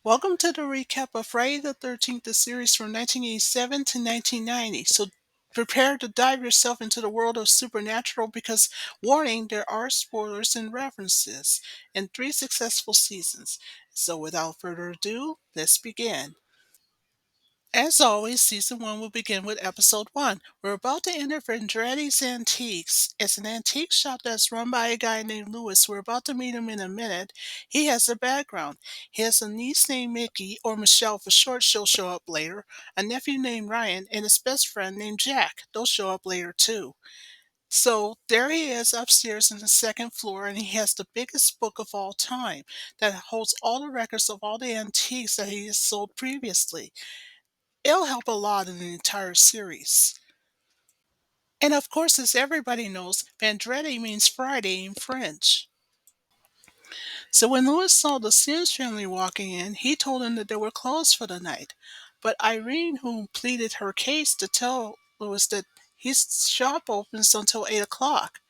Welcome to the recap of Friday the 13th, the series from 1987 to 1990. So prepare to dive yourself into the world of Supernatural because, warning, there are spoilers and references in three successful seasons. So without further ado, let's begin. As always, season one will begin with episode one. We're about to enter Vendredi's Antiques. It's an antique shop that's run by a guy named Lewis. We're about to meet him in a minute. He has a background. He has a niece named Mikki, or Michelle for short, she'll show up later, a nephew named Ryan, and his best friend named Jack. They'll show up later too. So there he is upstairs in the second floor, and he has the biggest book of all time that holds all the records of all the antiques that he has sold previously. It'll help a lot in the entire series. And of course, as everybody knows, Vendredi means Friday in French. So when Louis saw the Sims family walking in, he told them that they were closed for the night. But Irene, who pleaded her case to tell Louis that his shop opens until 8 o'clock.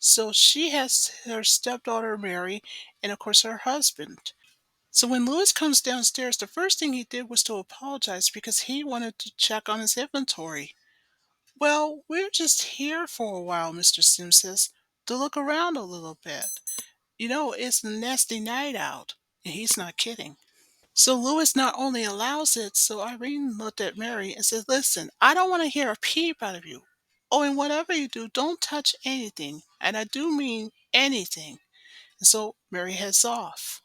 So she has her stepdaughter Mary and, of course, her husband. So when Louis comes downstairs, the first thing he did was to apologize because he wanted to check on his inventory. Well, we're just here for a while, Mr. Sims says, to look around a little bit. It's a nasty night out. And he's not kidding. So Lewis not only allows it, so Irene looked at Mary and said, Listen, I don't want to hear a peep out of you. Oh, and whatever you do, don't touch anything. And I do mean anything. And so Mary heads off.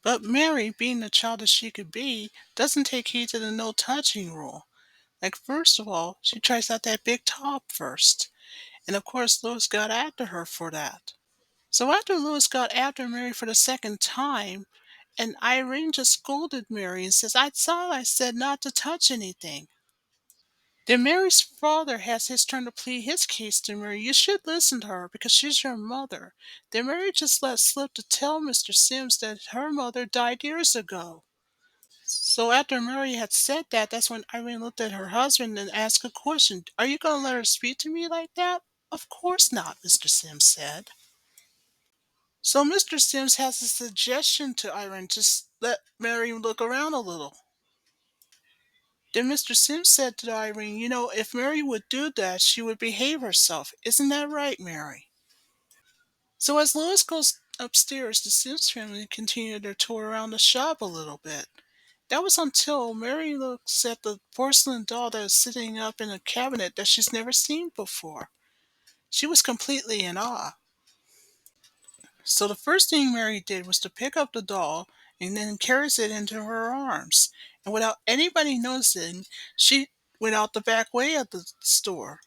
But Mary, being the child that she could be, doesn't take heed to the no touching rule. Like, first of all, she tries out that big top first. And of course, Lewis got after her for that. So after Lewis got after Mary for the second time, and Irene just scolded Mary and says, I thought I said not to touch anything. Then Mary's father has his turn to plead his case to Mary. You should listen to her because she's your mother. Then Mary just let slip to tell Mr. Sims that her mother died years ago. So after Mary had said that, that's when Irene looked at her husband and asked a question. Are you going to let her speak to me like that? Of course not, Mr. Sims said. So Mr. Sims has a suggestion to Irene. Just let Mary look around a little. Then Mr. Sims said to Irene, if Mary would do that, she would behave herself. Isn't that right, Mary? So as Louis goes upstairs, the Sims family continue their tour around the shop a little bit. That was until Mary looks at the porcelain doll that is sitting up in a cabinet that she's never seen before. She was completely in awe. So the first thing Mary did was to pick up the doll and then carries it into her arms. And without anybody noticing, she went out the back way of the store.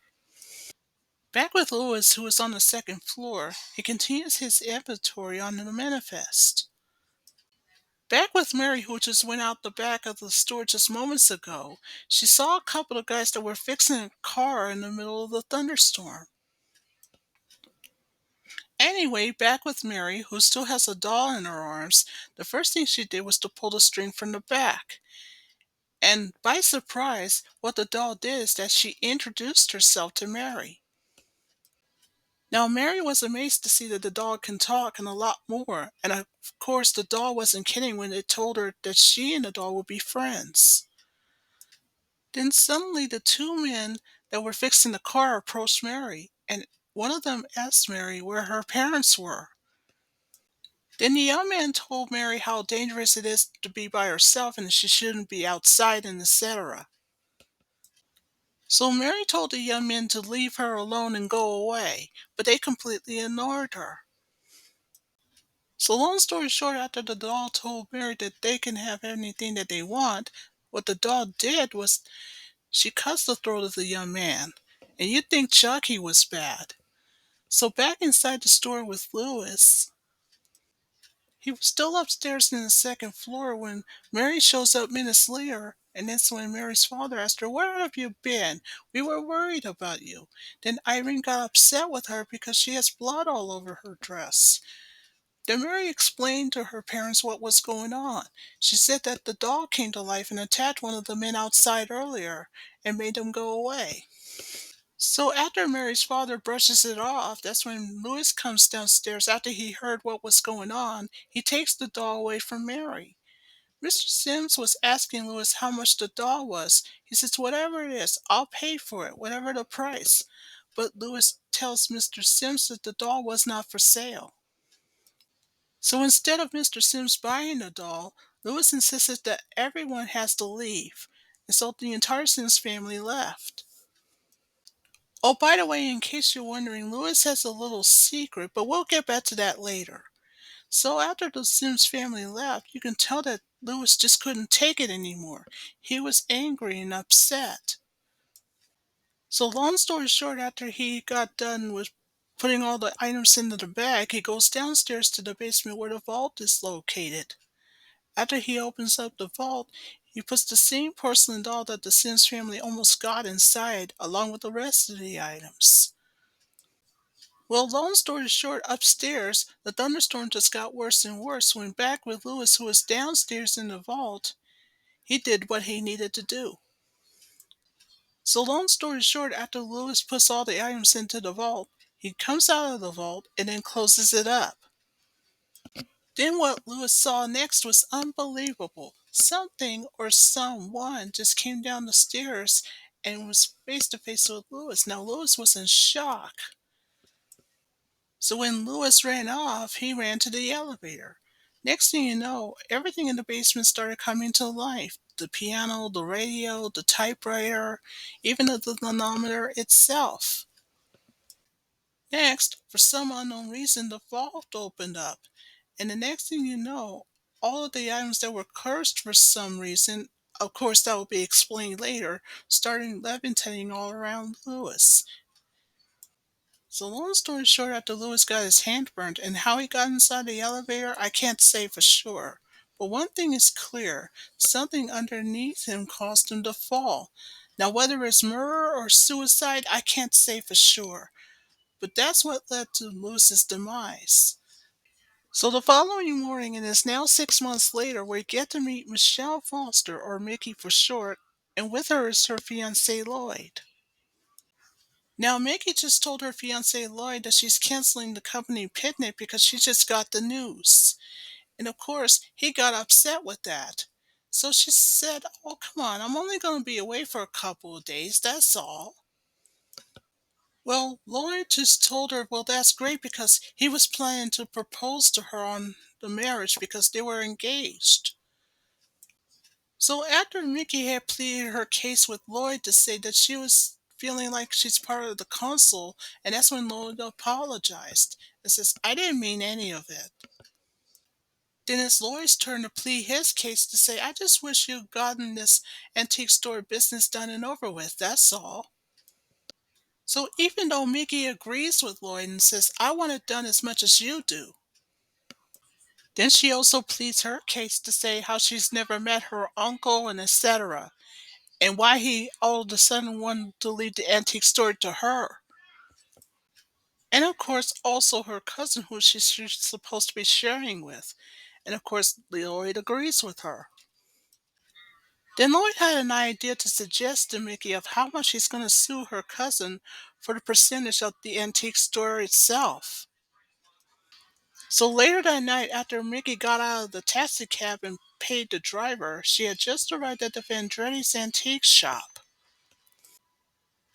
Back with Louis, who is on the second floor, he continues his inventory on the manifest. Back with Mary, who just went out the back of the store just moments ago, she saw a couple of guys that were fixing a car in the middle of the thunderstorm. Anyway, back with Mary, who still has a doll in her arms, the first thing she did was to pull the string from the back. And by surprise, what the doll did is that she introduced herself to Mary. Now, Mary was amazed to see that the doll can talk and a lot more, and of course, the doll wasn't kidding when it told her that she and the doll would be friends. Then suddenly, the two men that were fixing the car approached Mary, and one of them asked Mary where her parents were. Then the young man told Mary how dangerous it is to be by herself and that she shouldn't be outside and etc. So Mary told the young men to leave her alone and go away, but they completely ignored her. So long story short, after the doll told Mary that they can have anything that they want, what the doll did was she cuts the throat of the young man. And you'd think Chucky was bad. So back inside the store with Louis, he was still upstairs in the second floor when Mary shows up minutes later, and that's when Mary's father asked her, Where have you been? We were worried about you. Then Irene got upset with her because she has blood all over her dress. Then Mary explained to her parents what was going on. She said that the dog came to life and attacked one of the men outside earlier and made them go away. So after Mary's father brushes it off, that's when Louis comes downstairs after he heard what was going on. He takes the doll away from Mary. Mr. Sims was asking Lewis how much the doll was. He says, "Whatever it is, I'll pay for it, whatever the price." But Lewis tells Mr. Sims that the doll was not for sale. So instead of Mr. Sims buying the doll, Lewis insisted that everyone has to leave. And so the entire Sims family left. Oh, by the way, in case you're wondering, Lewis has a little secret, but we'll get back to that later. So after the Sims family left, you can tell that Lewis just couldn't take it anymore. He was angry and upset. So long story short, after he got done with putting all the items into the bag, he goes downstairs to the basement where the vault is located. After he opens up the vault, he puts the same porcelain doll that the Sims family almost got inside, along with the rest of the items. Well, long story short, upstairs, the thunderstorm just got worse and worse when back with Lewis, who was downstairs in the vault, he did what he needed to do. So long story short, after Lewis puts all the items into the vault, he comes out of the vault and then closes it up. Then what Lewis saw next was unbelievable. Something or someone just came down the stairs and was face to face with Lewis. Now Lewis was in shock. So when Lewis ran off, he ran to the elevator. Next thing you know, everything in the basement started coming to life. The piano, the radio, the typewriter, even the thermometer itself. Next, for some unknown reason, the vault opened up. And the next thing you know, all of the items that were cursed for some reason, of course that will be explained later, started levitating all around Lewis. So long story short, after Lewis got his hand burned and how he got inside the elevator, I can't say for sure. But one thing is clear, something underneath him caused him to fall. Now whether it's murder or suicide, I can't say for sure. But that's what led to Lewis's demise. So the following morning, and it's now 6 months later, we get to meet Michelle Foster, or Mikki for short, and with her is her fiance Lloyd. Now, Mikki just told her fiance Lloyd that she's canceling the company picnic because she just got the news. And of course, he got upset with that. So she said, "Oh, come on, I'm only going to be away for a couple of days, that's all." Well, Lloyd just told her, well, that's great because he was planning to propose to her on the marriage because they were engaged. So after Mikki had pleaded her case with Lloyd to say that she was feeling like she's part of the council, and that's when Lloyd apologized and says, "I didn't mean any of it." Then it's Lloyd's turn to plead his case to say, "I just wish you'd gotten this antique store business done and over with, that's all." So even though Mikki agrees with Lloyd and says, "I want it done as much as you do," then she also pleads her case to say how she's never met her uncle and etc. and why he all of a sudden wanted to leave the antique store to her. And of course, also her cousin, who she's supposed to be sharing with. And of course, Lloyd agrees with her. Then Lloyd had an idea to suggest to Mikki of how much he's going to sue her cousin for the percentage of the antique store itself. So later that night, after Mikki got out of the taxi cab and paid the driver, she had just arrived at the Vendredi's antique shop.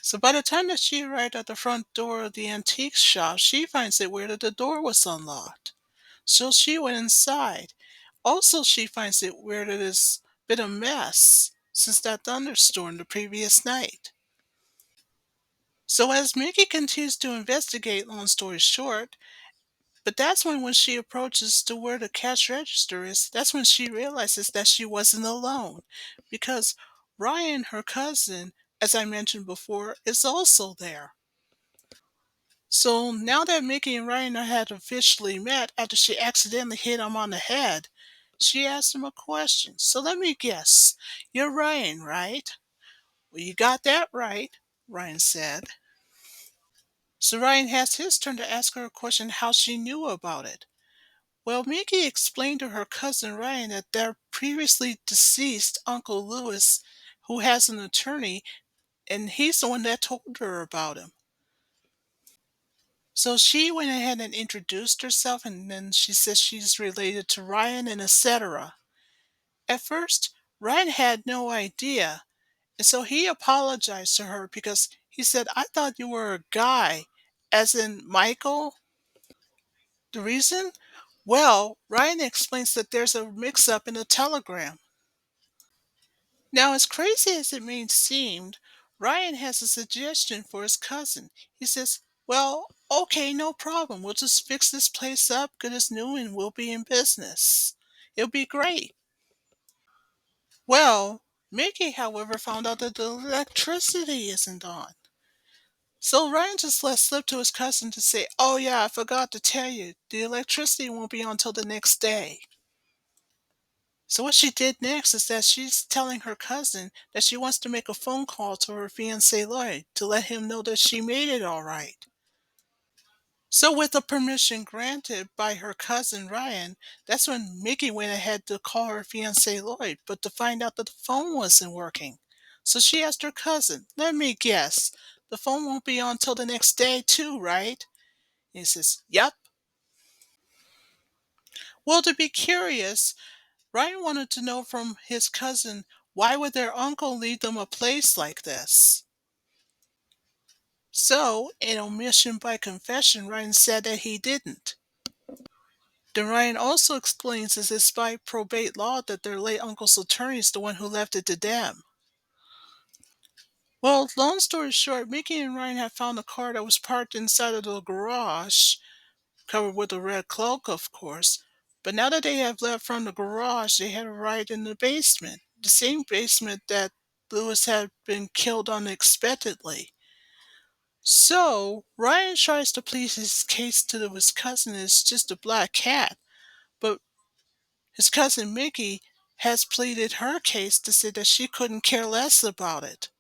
So by the time that she arrived at the front door of the antique shop, she finds it weird that the door was unlocked. So she went inside. Also, she finds it weird that it's been a mess since that thunderstorm the previous night. So as Mickey continues to investigate, long story short, but that's when she approaches to where the cash register is, that's when she realizes that she wasn't alone. Because Ryan, her cousin, as I mentioned before, is also there. So now that Mickey and Ryan had officially met after she accidentally hit him on the head, she asked him a question. "So let me guess, you're Ryan, right?" "Well, you got that right," Ryan said. So Ryan has his turn to ask her a question how she knew about it. Well, Mickey explained to her cousin Ryan that their previously deceased Uncle Lewis, who has an attorney, and he's the one that told her about him. So she went ahead and introduced herself, and then she says she's related to Ryan and etc. At first, Ryan had no idea, and so he apologized to her because he said, I thought you were a guy, as in Michael. The reason? Well, Ryan explains that there's a mix up in a telegram. Now, as crazy as it may seem, Ryan has a suggestion for his cousin. He says, well, okay, no problem. We'll just fix this place up, get us new, and we'll be in business. It'll be great. Well, Mickey, however, found out that the electricity isn't on. So Ryan just let slip to his cousin to say, oh yeah, I forgot to tell you, the electricity won't be on until the next day. So what she did next is that she's telling her cousin that she wants to make a phone call to her fiancé Lloyd to let him know that she made it all right. So with the permission granted by her cousin Ryan, that's when Mickey went ahead to call her fiancé Lloyd, but to find out that the phone wasn't working. So she asked her cousin, let me guess, the phone won't be on till the next day too, right? And he says, yep. Well, to be curious, Ryan wanted to know from his cousin why would their uncle leave them a place like this? So, in omission by confession, Ryan said that he didn't. Then Ryan also explains that it's by probate law that their late uncle's attorney is the one who left it to them. Well, long story short, Mickey and Ryan have found a car that was parked inside of the garage, covered with a red cloak, of course. But now that they have left from the garage, they had a ride in the basement, the same basement that Lewis had been killed unexpectedly. So, Ryan tries to plead his case to his cousin as just a black cat, but his cousin Mickey has pleaded her case to say that she couldn't care less about it.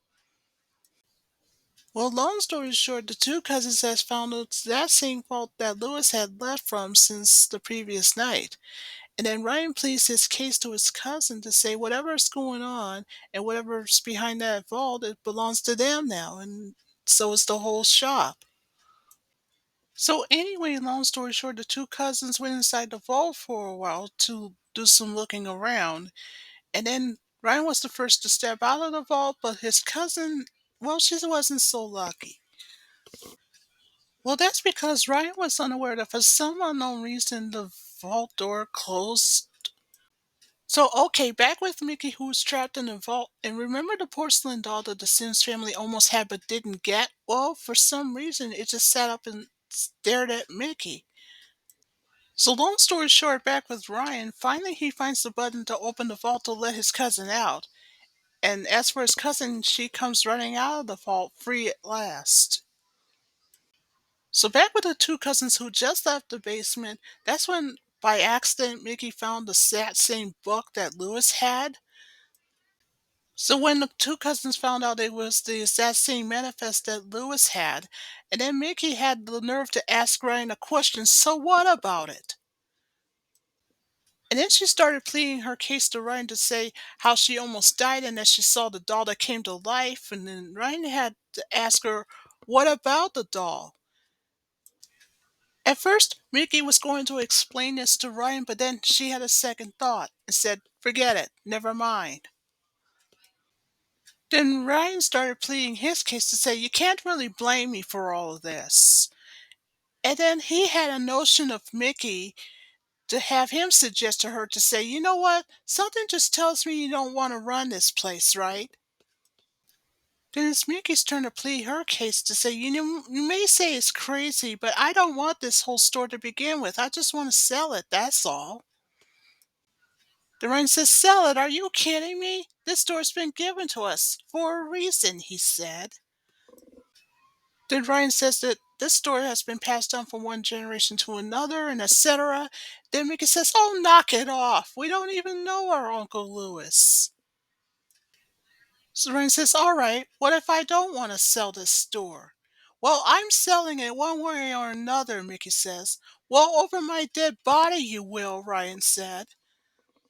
Well, long story short, the two cousins has found that same fault that Lewis had left from since the previous night. And then Ryan pleads his case to his cousin to say whatever's going on and whatever's behind that vault, it belongs to them now, and so is the whole shop. So anyway, long story short, the two cousins went inside the vault for a while to do some looking around. And then Ryan was the first to step out of the vault, but his cousin, well, she wasn't so lucky. Well, that's because Ryan was unaware that for some unknown reason the vault door closed. So, okay, back with Mickey, who was trapped in the vault. And remember the porcelain doll that the Sims family almost had but didn't get? Well, for some reason, it just sat up and stared at Mickey. So, long story short, back with Ryan, finally he finds the button to open the vault to let his cousin out. And as for his cousin, she comes running out of the vault free at last. So, back with the two cousins who just left the basement, that's when by accident Mickey found the same book that Lewis had. So when the two cousins found out it was the exact same manifest that Lewis had, and then Mickey had the nerve to ask Ryan a question, so what about it? And then she started pleading her case to Ryan to say how she almost died and that she saw the doll that came to life, and then Ryan had to ask her, what about the doll? At first, Mickey was going to explain this to Ryan, but then she had a second thought and said, forget it, never mind. Then Ryan started pleading his case to say, you can't really blame me for all of this. And then he had a notion of Mickey to have him suggest to her to say, you know what? Something just tells me you don't want to run this place, right? Then it's Mickey's turn to plead her case to say, you know, you may say it's crazy, but I don't want this whole store to begin with. I just want to sell it, that's all. The Ryan says, sell it? Are you kidding me? This store's been given to us for a reason, he said. Then Ryan says that this story has been passed down from one generation to another, and etc. Then Mickey says, oh, knock it off. We don't even know our Uncle Lewis. So Ryan says, all right, what if I don't want to sell this store? Well, I'm selling it one way or another, Mickey says. Well, over my dead body you will, Ryan said.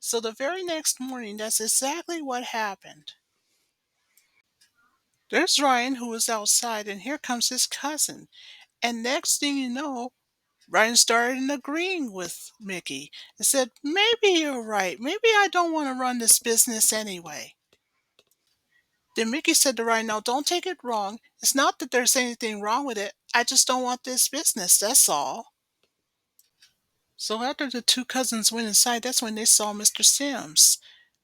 So the very next morning, that's exactly what happened. There's Ryan, who is outside, and here comes his cousin. And next thing you know, Ryan started agreeing with Mikki and said, maybe you're right. Maybe I don't want to run this business anyway. Then Mikki said to Ryan, now don't take it wrong. It's not that there's anything wrong with it. I just don't want this business, that's all. So after the two cousins went inside, that's when they saw Mr. Sims.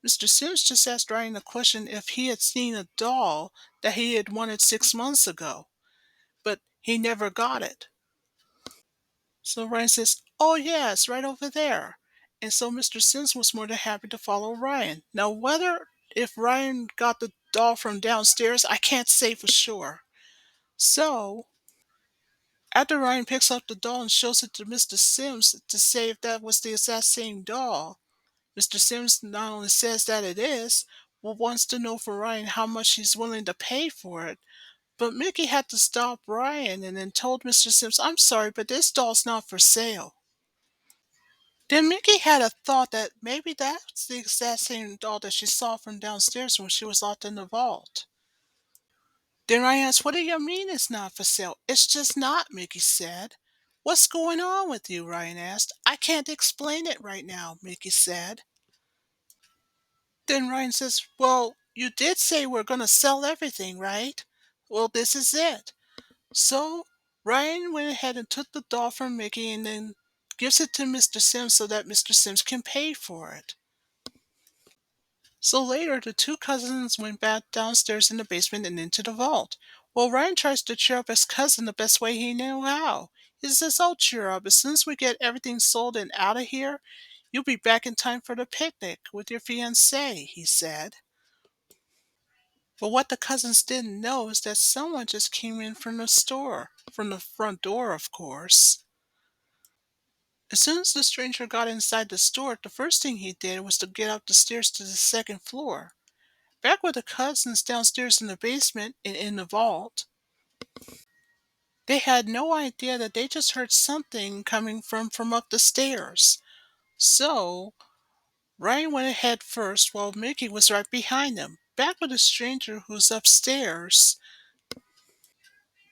Mr. Sims just asked Ryan a question if he had seen a doll that he had wanted 6 months ago, but he never got it. So Ryan says, oh, yeah, it's right over there. And so Mr. Sims was more than happy to follow Ryan. Now, whether if Ryan got the doll from downstairs, I can't say for sure. So, after Ryan picks up the doll and shows it to Mr. Sims to say if that was the exact same doll, Mr. Sims not only says that it is, but wants to know from Ryan how much he's willing to pay for it. But Mickey had to stop Ryan and then told Mr. Sims, I'm sorry, but this doll's not for sale. Then Mickey had a thought that maybe that's the exact same doll that she saw from downstairs when she was locked in the vault. Then Ryan asked, what do you mean it's not for sale? It's just not, Mickey said. What's going on with you? Ryan asked. I can't explain it right now, Mickey said. Then Ryan says, well, you did say we're going to sell everything, right? Well, this is it. So Ryan went ahead and took the doll from Mickey and then gives it to Mr. Sims so that Mr. Sims can pay for it. So later, the two cousins went back downstairs in the basement and into the vault. Well, Ryan tries to cheer up his cousin the best way he knew how. He says, oh, cheer up. As soon as we get everything sold and out of here, you'll be back in time for the picnic with your fiancée, he said. But what the cousins didn't know is that someone just came in from the store, from the front door, of course. As soon as the stranger got inside the store, the first thing he did was to get up the stairs to the second floor. Back with the cousins downstairs in the basement and in the vault, they had no idea that they just heard something coming from up the stairs. So Ryan went ahead first while Mickey was right behind him. Back with the stranger who's upstairs.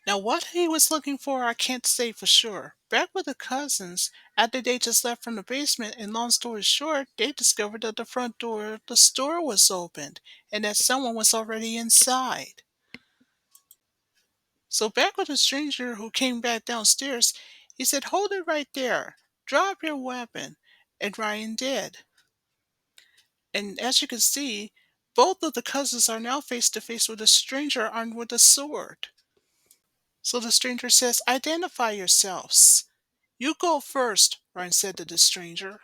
Now, what he was looking for, I can't say for sure. Back with the cousins, after they just left from the basement, and long story short, they discovered that the front door of the store was opened and that someone was already inside. So, back with the stranger who came back downstairs, he said, hold it right there. Drop your weapon. And Ryan did. And as you can see, both of the cousins are now face to face with a stranger armed with a sword. So the stranger says, identify yourselves. You go first, Ryan said to the stranger.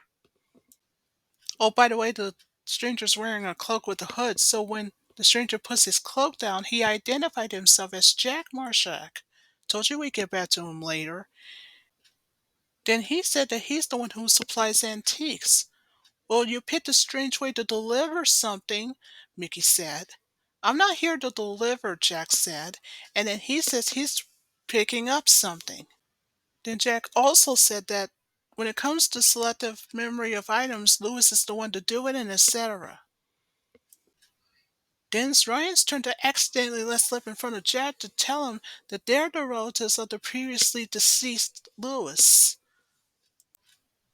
Oh, by the way, the stranger's wearing a cloak with a hood, so when the stranger puts his cloak down, he identified himself as Jack Marshak. Told you we'd get back to him later. Then he said that he's the one who supplies antiques. Well, you picked a strange way to deliver something, Mickey said. I'm not here to deliver, Jack said. And then he says he's picking up something. Then Jack also said that when it comes to selective memory of items, Lewis is the one to do it, and etc. Then it's Ryan's turn to accidentally let slip in front of Jack to tell him that they're the relatives of the previously deceased Lewis.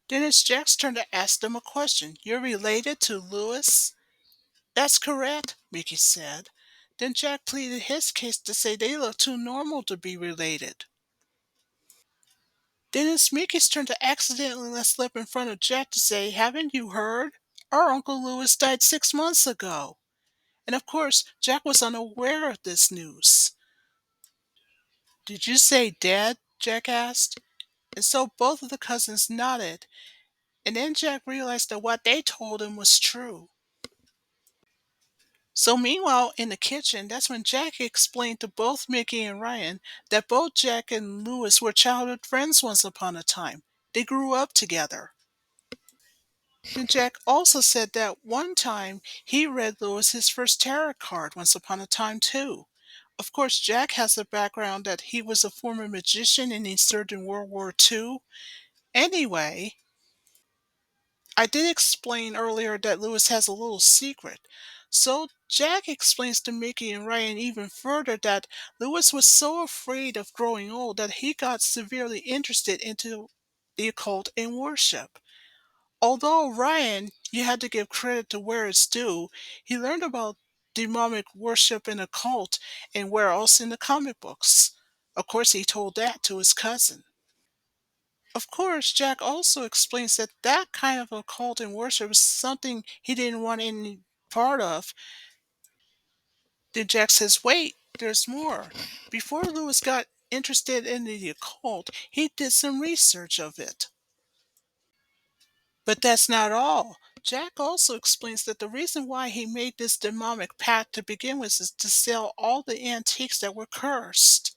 Then it's Jack's turn to ask them a question. You're related to Lewis? That's correct, Mickey said. Then Jack pleaded his case to say they look too normal to be related. Then it's Mickey's turn to accidentally let slip in front of Jack to say, haven't you heard? Our Uncle Lewis died 6 months ago. And of course, Jack was unaware of this news. Did you say dead? Jack asked. And so both of the cousins nodded. And then Jack realized that what they told him was true. So meanwhile, in the kitchen, that's when Jack explained to both Mickey and Ryan that both Jack and Lewis were childhood friends once upon a time. They grew up together. And Jack also said that one time he read Lewis his first tarot card once upon a time too. Of course, Jack has a background that he was a former magician and he served in World War II. Anyway, I did explain earlier that Lewis has a little secret. So Jack explains to Mickey and Ryan even further that Lewis was so afraid of growing old that he got severely interested into the occult and worship. Although Ryan, you had to give credit to where it's due, he learned about demonic worship and occult and where else in the comic books. Of course, he told that to his cousin. Of course, Jack also explains that that kind of occult and worship is something he didn't want any part of. Then Jack says, wait, there's more. Before Lewis got interested in the occult, he did some research of it. But that's not all. Jack also explains that the reason why he made this demonic pact to begin with is to sell all the antiques that were cursed.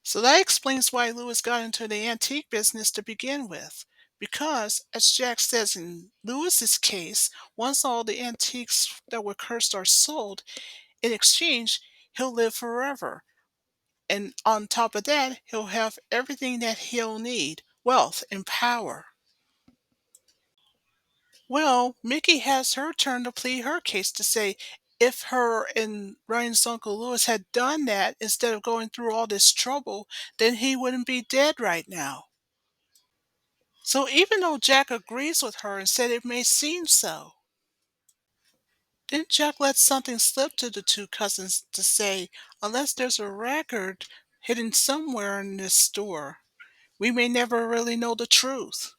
So that explains why Lewis got into the antique business to begin with. Because, as Jack says in Lewis's case, once all the antiques that were cursed are sold, in exchange, he'll live forever. And on top of that, he'll have everything that he'll need, wealth and power. Well, Mickey has her turn to plead her case to say if her and Ryan's Uncle Lewis had done that instead of going through all this trouble, then he wouldn't be dead right now. So even though Jack agrees with her and said it may seem so, then Jack lets something slip to the two cousins to say, unless there's a record hidden somewhere in this store, we may never really know the truth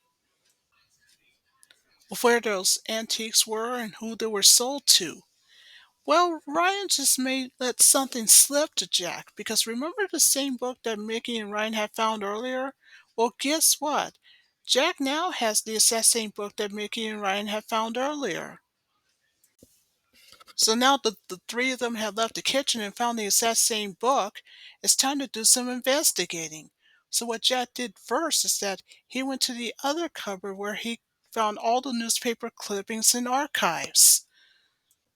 of where those antiques were and who they were sold to. Well, Ryan just may let something slip to Jack because remember the same book that Mickey and Ryan had found earlier? Well, guess what? Jack now has the exact same book that Mickey and Ryan had found earlier. So now the three of them have left the kitchen and found the exact same book. It's time to do some investigating. So what Jack did first is that he went to the other cupboard where he found all the newspaper clippings and archives.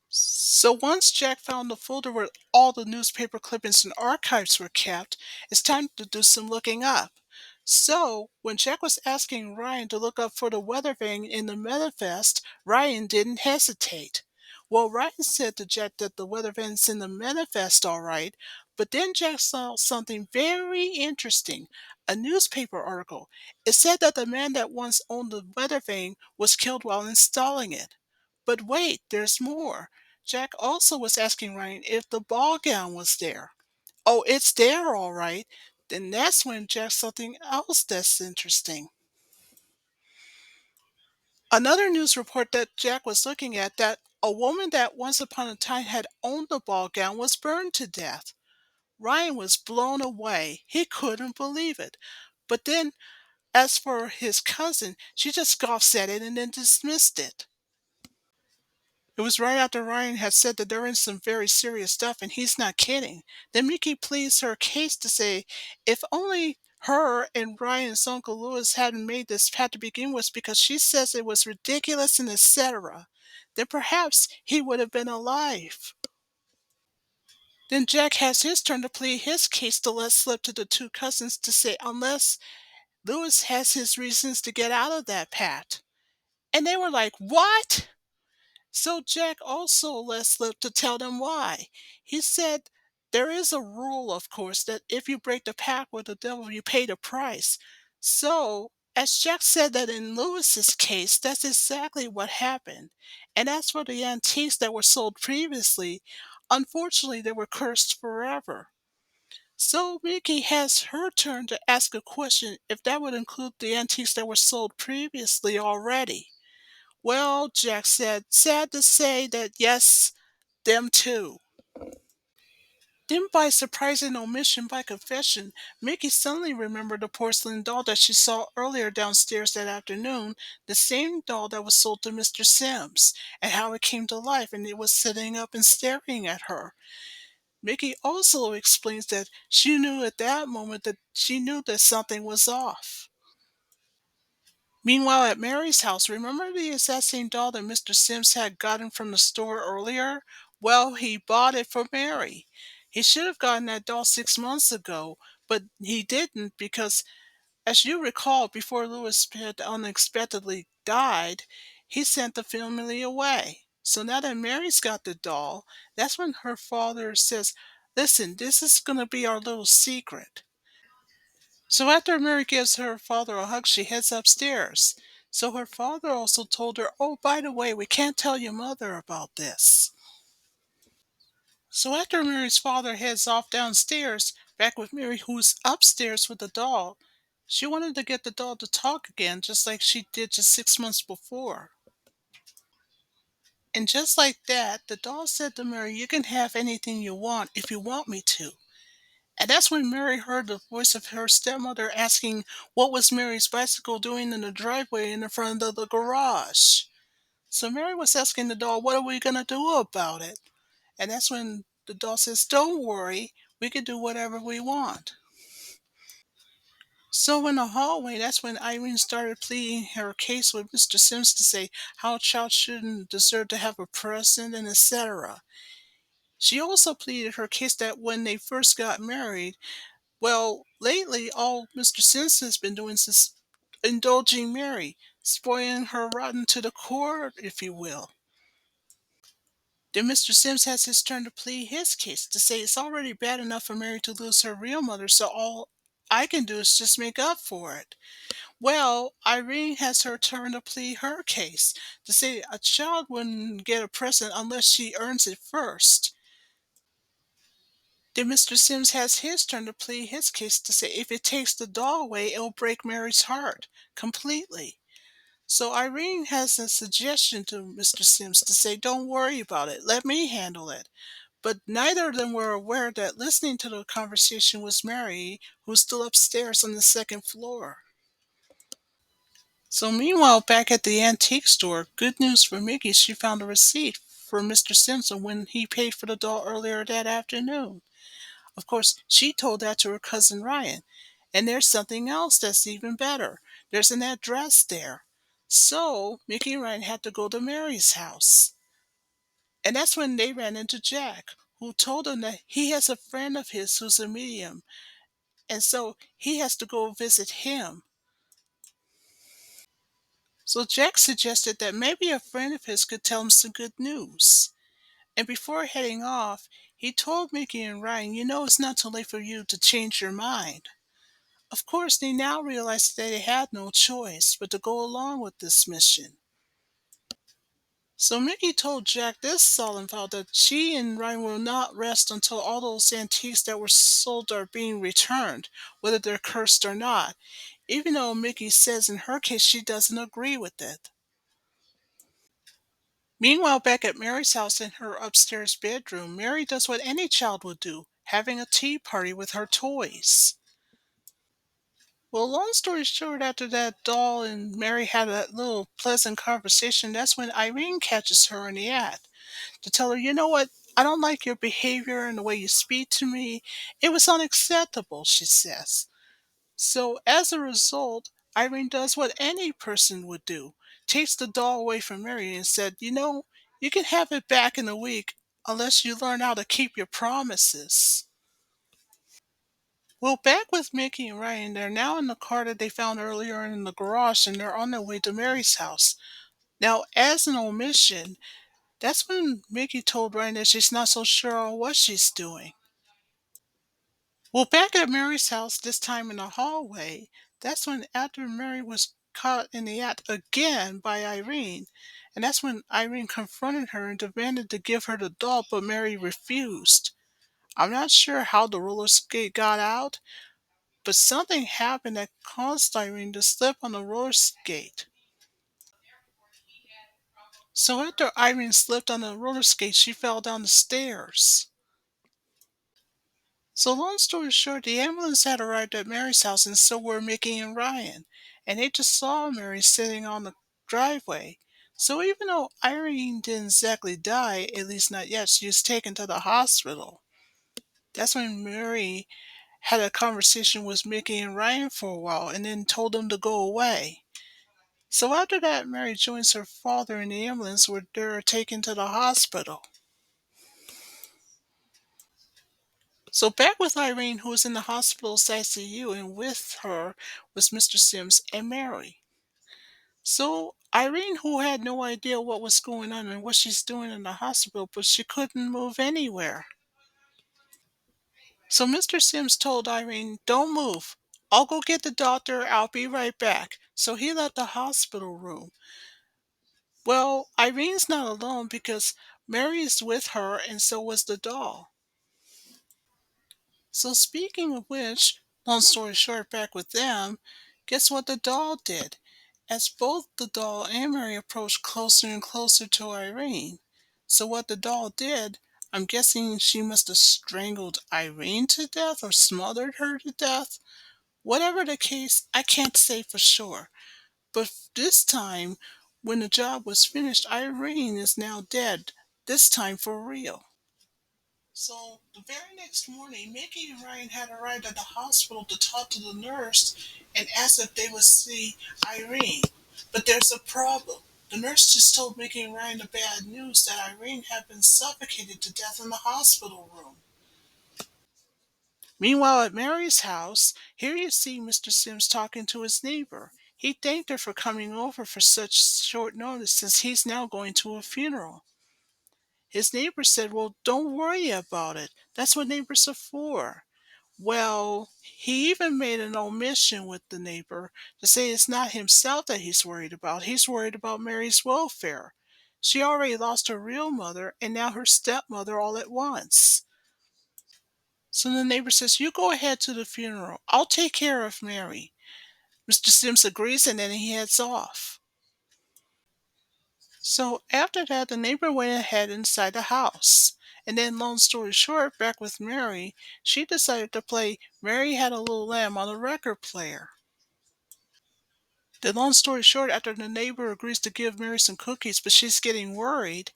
So once Jack found the folder where all the newspaper clippings and archives were kept, it's time to do some looking up. So when Jack was asking Ryan to look up for the weather vane in the manifest, Ryan didn't hesitate. Well, Ryan said to Jack that the weather vane's in the manifest all right, but then Jack saw something very interesting. A newspaper article. It said that the man that once owned the weather vane was killed while installing it. But wait, there's more. Jack also was asking Ryan if the ball gown was there. Oh, it's there, all right. Then that's when Jack saw something else that's interesting. Another news report that Jack was looking at that a woman that once upon a time had owned the ball gown was burned to death. Ryan was blown away. He couldn't believe it. But then, as for his cousin, she just scoffs at it and then dismissed it. It was right after Ryan had said that they're in some very serious stuff, and he's not kidding. Then Mickey pleads her case to say if only her and Ryan's Uncle Lewis hadn't made this pact to begin with because she says it was ridiculous and etc., then perhaps he would have been alive. Then Jack has his turn to plead his case to let slip to the two cousins to say unless Lewis has his reasons to get out of that pact. And they were like, what? So Jack also let slip to tell them why. He said there is a rule, of course, that if you break the pact with the devil, you pay the price. So, as Jack said that in Lewis's case, that's exactly what happened. And as for the antiques that were sold previously, unfortunately, they were cursed forever. So Mickey has her turn to ask a question if that would include the antiques that were sold previously already. Well, Jack said, sad to say that yes, them too. Then, by surprising omission by confession, Mickey suddenly remembered the porcelain doll that she saw earlier downstairs that afternoon, the same doll that was sold to Mr. Sims, and how it came to life and it was sitting up and staring at her. Mickey also explains that she knew at that moment that she knew that something was off. Meanwhile, at Mary's house, remember the exact same doll that Mr. Sims had gotten from the store earlier? Well, he bought it for Mary. He should have gotten that doll 6 months ago, but he didn't because, as you recall, before Louis had unexpectedly died, he sent the family away. So now that Mary's got the doll, that's when her father says, listen, this is going to be our little secret. So after Mary gives her father a hug, she heads upstairs. So her father also told her, "Oh, by the way, we can't tell your mother about this." So after Mary's father heads off downstairs, back with Mary, who's upstairs with the doll, she wanted to get the doll to talk again, just like she did just 6 months before. And just like that, the doll said to Mary, "You can have anything you want if you want me to." And that's when Mary heard the voice of her stepmother asking what was Mary's bicycle doing in the driveway in the front of the garage. So Mary was asking the doll, "What are we going to do about it?" And that's when the doll says, "Don't worry, we can do whatever we want." So in the hallway, that's when Irene started pleading her case with Mr. Sims to say how a child shouldn't deserve to have a present and etc. She also pleaded her case that when they first got married, well, lately all Mr. Sims has been doing is indulging Mary, spoiling her rotten to the core, if you will. Then Mr. Sims has his turn to plead his case to say it's already bad enough for Mary to lose her real mother, so all I can do is just make up for it. Well, Irene has her turn to plead her case to say a child wouldn't get a present unless she earns it first. Then Mr. Sims has his turn to plead his case to say if it takes the doll away, it'll break Mary's heart completely. So Irene has a suggestion to Mr. Sims to say, "Don't worry about it, let me handle it." But neither of them were aware that listening to the conversation was Mary, who's still upstairs on the second floor. So meanwhile, back at the antique store, good news for Mickey, she found a receipt for Mr. Simpson when he paid for the doll earlier that afternoon. Of course, she told that to her cousin Ryan. And there's something else that's even better. There's an address there. So Mickey and Ryan had to go to Mary's house. And that's when they ran into Jack, who told them that he has a friend of his who's a medium. And so he has to go visit him. So Jack suggested that maybe a friend of his could tell him some good news. And before heading off, he told Mickey and Ryan, it's not too late for you to change your mind. Of course, they now realized that they had no choice but to go along with this mission. So Mickey told Jack this solemn vow that she and Ryan will not rest until all those antiques that were sold are being returned, whether they're cursed or not, even though Mickey says in her case she doesn't agree with it. Meanwhile, back at Mary's house in her upstairs bedroom, Mary does what any child would do, having a tea party with her toys. Well, long story short, after that doll and Mary had that little pleasant conversation, that's when Irene catches her in the act to tell her, "You know what? I don't like your behavior and the way you speak to me. It was unacceptable," she says. So as a result, Irene does what any person would do, takes the doll away from Mary and said, "You can have it back in a week unless you learn how to keep your promises." Well, back with Mickey and Ryan, they're now in the car that they found earlier in the garage and they're on their way to Mary's house. Now, as an omission, that's when Mickey told Ryan that she's not so sure on what she's doing. Well, back at Mary's house, this time in the hallway, that's when after Mary was caught in the act again by Irene, and that's when Irene confronted her and demanded to give her the doll, but Mary refused. I'm not sure how the roller skate got out, but something happened that caused Irene to slip on the roller skate. So after Irene slipped on the roller skate, she fell down the stairs. So long story short, the ambulance had arrived at Mary's house and so were Mickey and Ryan. And they just saw Mary sitting on the driveway. So even though Irene didn't exactly die, at least not yet, she was taken to the hospital. That's when Mary had a conversation with Mickey and Ryan for a while and then told them to go away. So after that, Mary joins her father in the ambulance where they're taken to the hospital. So back with Irene, who was in the hospital's ICU, and with her was Mr. Sims and Mary. So Irene, who had no idea what was going on and what she's doing in the hospital, but she couldn't move anywhere. So Mr. Sims told Irene, "Don't move. I'll go get the doctor. I'll be right back. So he left the hospital room. Well, Irene's not alone because Mary is with her and so was the doll. So speaking of which, long story short, back with them, guess what the doll did? As both the doll and Mary approached closer and closer to Irene. So what the doll did, I'm guessing she must have strangled Irene to death or smothered her to death. Whatever the case, I can't say for sure. But this time, when the job was finished, Irene is now dead. This time for real. So the very next morning, Mickey and Ryan had arrived at the hospital to talk to the nurse and ask if they would see Irene. But there's a problem. The nurse just told Mickey and Ryan the bad news that Irene had been suffocated to death in the hospital room. Meanwhile, at Mary's house, here you see Mr. Sims talking to his neighbor. He thanked her for coming over for such short notice since he's now going to a funeral. His neighbor said, "Well, don't worry about it. That's what neighbors are for." Well, he even made an omission with the neighbor to say it's not himself that he's worried about. He's worried about Mary's welfare. She already lost her real mother and now her stepmother all at once. So the neighbor says, "You go ahead to the funeral. I'll take care of Mary." Mr. Sims agrees and then he heads off. So after that, the neighbor went ahead inside the house. And then, long story short, back with Mary, she decided to play Mary Had a Little Lamb on a record player. The long story short, after the neighbor agrees to give Mary some cookies, but she's getting worried,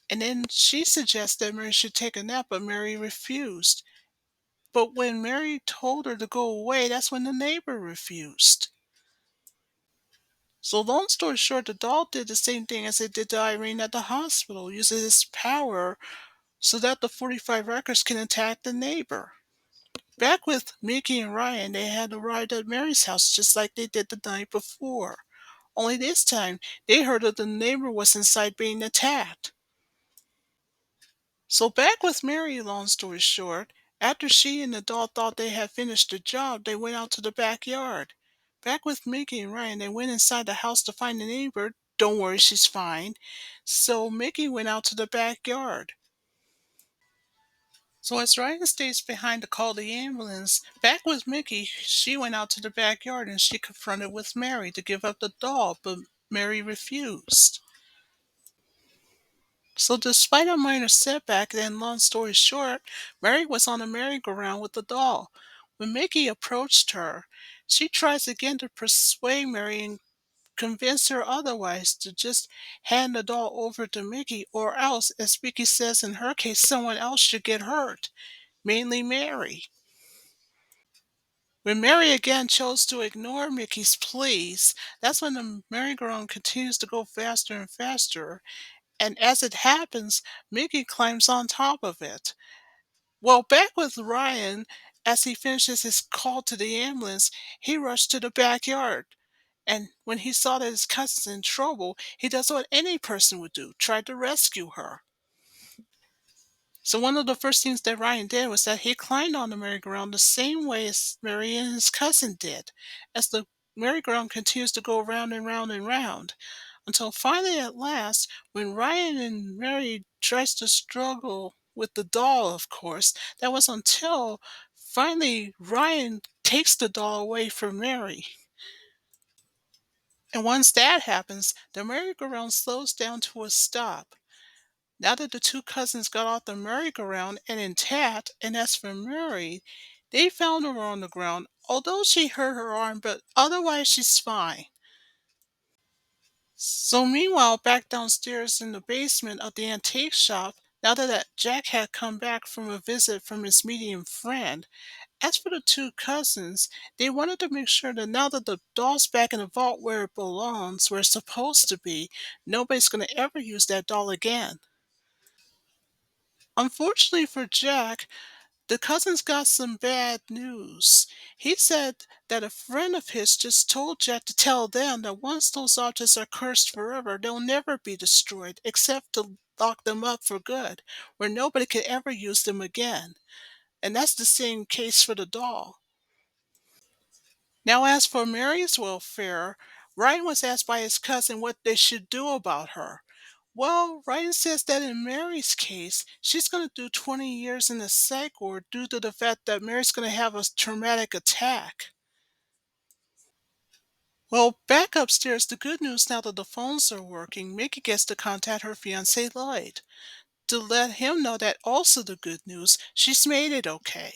and then she suggests that Mary should take a nap, but Mary refused. But when Mary told her to go away, that's when the neighbor refused. So long story short, the doll did the same thing as it did to Irene at the hospital, uses its power so that the 45 records can attack the neighbor. Back with Mickey and Ryan, they had arrived at Mary's house just like they did the night before. Only this time, they heard that the neighbor was inside being attacked. So back with Mary, long story short, after she and the doll thought they had finished the job, they went out to the backyard. Back with Mickey and Ryan, they went inside the house to find the neighbor. Don't worry, she's fine. So Mickey went out to the backyard. So as Ryan stays behind to call the ambulance, back with Mickey, she went out to the backyard and she confronted with Mary to give up the doll, but Mary refused. So despite a minor setback, and long story short, Mary was on a merry-go-round with the doll. When Mickey approached her, she tries again to persuade Mary and convince her otherwise to just hand the doll over to Mickey, or else, as Mickey says in her case, someone else should get hurt, mainly Mary. When Mary again chose to ignore Mickey's pleas, that's when the merry-go-round continues to go faster and faster, and as it happens, Mickey climbs on top of it. Well, back with Ryan, as he finishes his call to the ambulance, he rushed to the backyard. And when he saw that his cousin's in trouble, he does what any person would do, tried to rescue her. So one of the first things that Ryan did was that he climbed on the merry-go-round the same way as Mary and his cousin did, as the merry-go-round continues to go round and round and round, until finally at last, when Ryan and Mary tries to struggle with the doll, of course, that was until finally Ryan takes the doll away from Mary. And once that happens, the merry-go-round slows down to a stop. Now that the two cousins got off the merry-go-round and intact, and as for Mary, they found her on the ground, although she hurt her arm, but otherwise she's fine. So meanwhile, back downstairs in the basement of the antique shop, now that Jack had come back from a visit from his medium friend, as for the two cousins, they wanted to make sure that now that the doll's back in the vault where it belongs, where it's supposed to be, nobody's going to ever use that doll again. Unfortunately for Jack, the cousins got some bad news. He said that a friend of his just told Jack to tell them that once those objects are cursed forever, they'll never be destroyed except to lock them up for good, where nobody could ever use them again. And that's the same case for the doll. Now, as for Mary's welfare, Ryan was asked by his cousin what they should do about her. Well, Ryan says that in Mary's case, she's going to do 20 years in the psych ward due to the fact that Mary's going to have a traumatic attack. Well, back upstairs, the good news now that the phones are working, Mickey gets to contact her fiance Lloyd to let him know that also the good news, she's made it okay.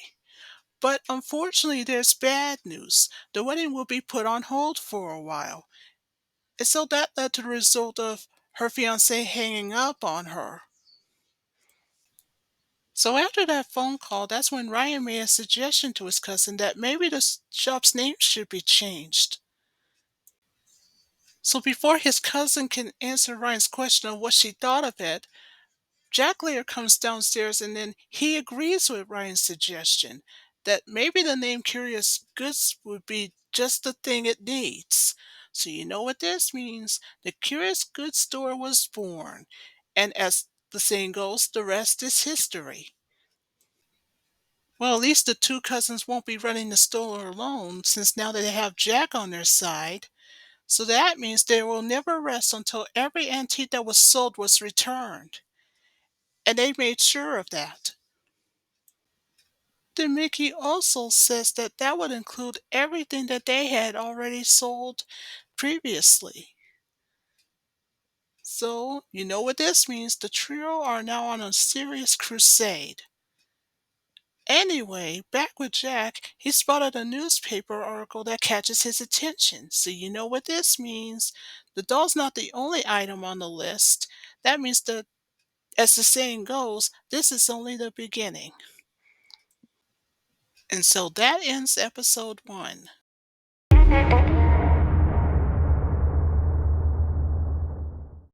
But unfortunately, there's bad news. The wedding will be put on hold for a while. And so that led to the result of her fiance hanging up on her. So after that phone call, that's when Ryan made a suggestion to his cousin that maybe the shop's name should be changed. So before his cousin can answer Ryan's question of what she thought of it, Jack later comes downstairs and then he agrees with Ryan's suggestion that maybe the name Curious Goods would be just the thing it needs. So you know what this means? The Curious Goods store was born. And as the saying goes, the rest is history. Well, at least the two cousins won't be running the store alone since now that they have Jack on their side. So that means they will never rest until every antique that was sold was returned. And they made sure of that. Then Mickey also says that that would include everything that they had already sold previously. So, you know what this means. The trio are now on a serious crusade. Anyway, back with Jack, he spotted a newspaper article that catches his attention. So, you know what this means. The doll's not the only item on the list. That means that, as the saying goes, this is only the beginning. And so that ends episode 1.